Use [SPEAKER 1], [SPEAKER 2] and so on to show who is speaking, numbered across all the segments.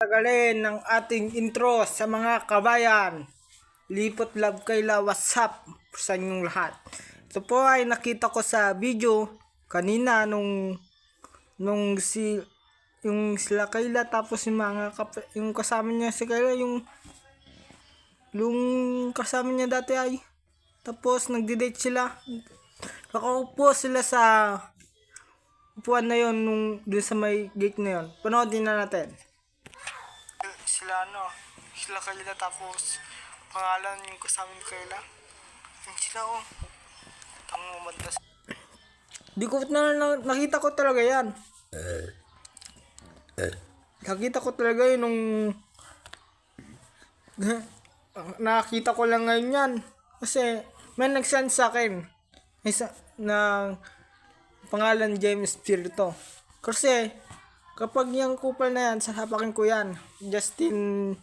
[SPEAKER 1] Tagalin ng ating intro sa mga kabayan. Lipot love Kayla, what's up sa inyong lahat. Ito po ay nakita ko sa video kanina nung yung sila Kayla, tapos yung yung kasama niya si Kayla, yung kasama niya dati ay tapos nagde-date sila. Nakaupo sila sa upuan na yon dun sa may gate na yon. Panoodin na natin. Sila Kayla, tapos pangalan yung kasama ni Kayla. Yan sila Tango madlas. Di ko nakita ko talaga yan. Nakita ko talaga yun nakita ko lang ngayon yan. Kasi may nag-send sa akin. Na pangalan James Spirito. Kasi kapag yung kupal na yan, sasapakin ko yan. Justin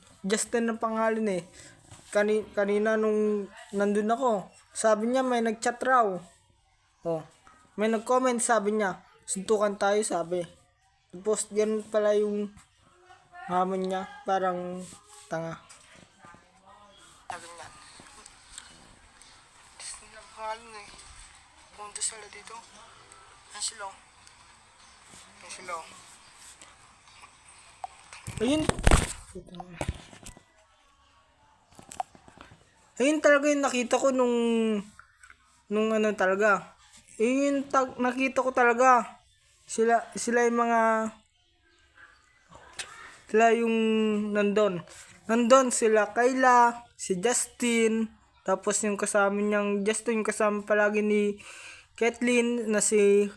[SPEAKER 1] ang pangalan eh. Kanina nung nandun ako, sabi niya may nag-chat raw. May nag-comment, sabi niya, suntukan tayo, sabi. Tapos yan pala yung hamon niya, parang tanga. Sabi niya, Justin ang pangalan eh. Punto sila dito. Yan sila. Ayun talaga yung nakita ko nung ano talaga. Nakita ko talaga. Sila yung sila yung nandun. Nandun sila Kayla, si Justin, tapos yung kasama niyang Justin, yung kasama palagi ni Kathleen na si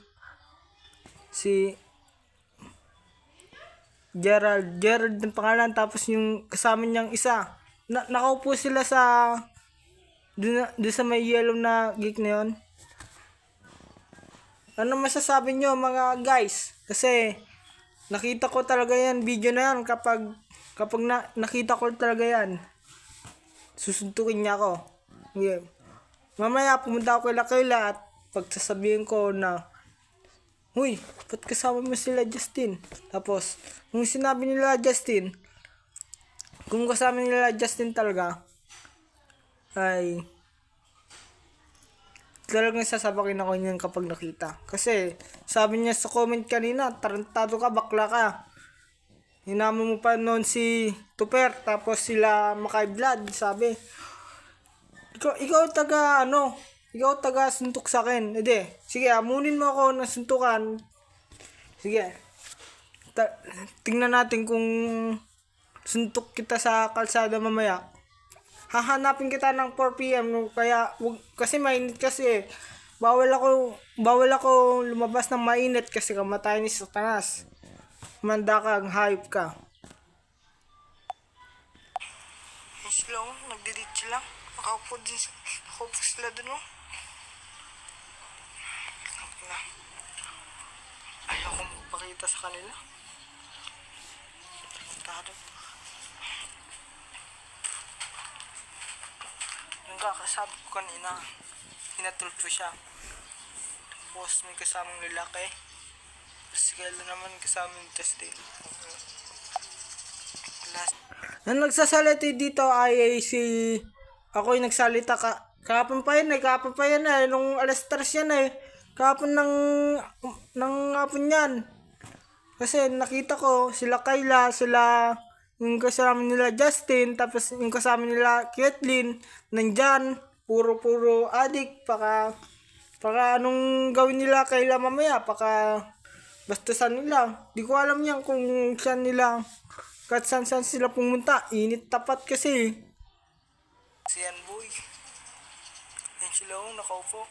[SPEAKER 1] Gerald ng pangalan, tapos yung kasama niyang isa. Nakaupo sila sa doon sa may yellow na gate na yun. Ano masasabi nyo mga guys? Kasi nakita ko talaga yan, video na yan. Kapag nakita ko talaga yan, susuntukin niya ako. Okay. Mamaya pumunta ako kay Kayla at pagsasabihin ko na, "Huy, ba't kasama mo sila Justin?" Tapos kung sinabi nila Justin, kung kasama nila Justin talaga, ay talagang sasabakin ako niyan kapag nakita. Kasi sabi niya sa comment kanina, tarantado ka, bakla ka. Hinama mo pa noon si Tuper, tapos sila Makay Vlad, sabi. Ikaw taga suntok sa akin. Hindi, sige, amunin mo ako ng suntukan. Sige, tingnan natin kung suntok kita sa kalsada mamaya. Hahanapin kita ng 4 PM, kaya kasi mainit kasi. Bawal ako lumabas ng mainit kasi kamatayan ni Satanas. Manda ka, hayop ka. Sila nagdidit sila. Nakaupo sila dun Ayaw ko magpakita sa kanila. Tarantado. Yung kakasabi ko kanina, hinatulog ko siya. Tapos may kasamang lalaki. Tapos kailan naman kasamang Justin. Ang nagsasalita dito ay ako yung nagsalita kahapon pa yan nung alas 3 yan kahapon ng hapon yan. Kasi nakita ko sila Kayla, yung kasama nila Justin, tapos yung kasama nila Kathleen, nandyan, puro adik, paka anong gawin nila Kayla mamaya, paka bastasan nila. Di ko alam yan kung saan nila, kahit saan sila pumunta, init tapat kasi. Siyan boy, yan sila nakaupo.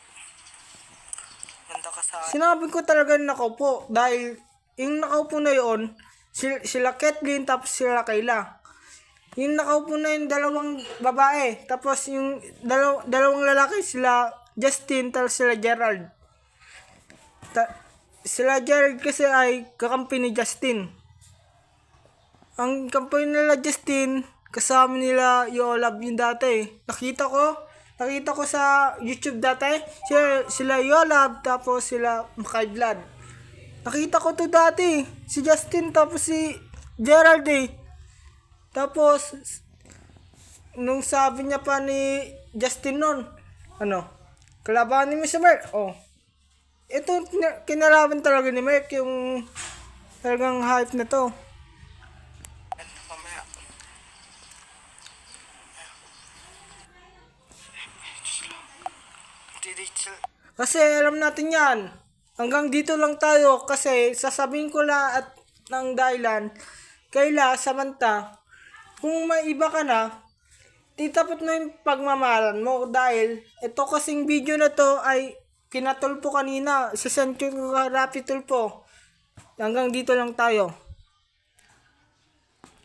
[SPEAKER 1] Ganda ka sa... Sinabi ko talaga nakaupo, dahil yung nakaupo na yun, sila Kathleen, tapos sila Kayla. Yung nakaupo na yung dalawang babae, tapos yung dalawang lalaki, sila Justin, tapos sila Gerald. Sila Gerald kasi ay kakampi ni Justin. Ang kampi nila Justin, kasama nila Yolab yung dati. Nakita ko sa YouTube dati, sila Yolab, tapos sila Makay Vlad. Nakita ko to dati, si Justin tapos si Gerald Tapos, nung sabi niya pa ni Justin nun, kalabanin mo si Merck. Oh, ito, kinalaban talaga ni Merck yung talagang hype na to. Kasi alam natin yan. Hanggang dito lang tayo kasi sasabihin ko lahat ng dahilan. Kaila, Samantha, kung may iba ka na, titapot mo yung pagmamahalan mo dahil ito kasing video na to ay pinatulpo kanina. Sasend ko Rapi Tulpo. Hanggang dito lang tayo.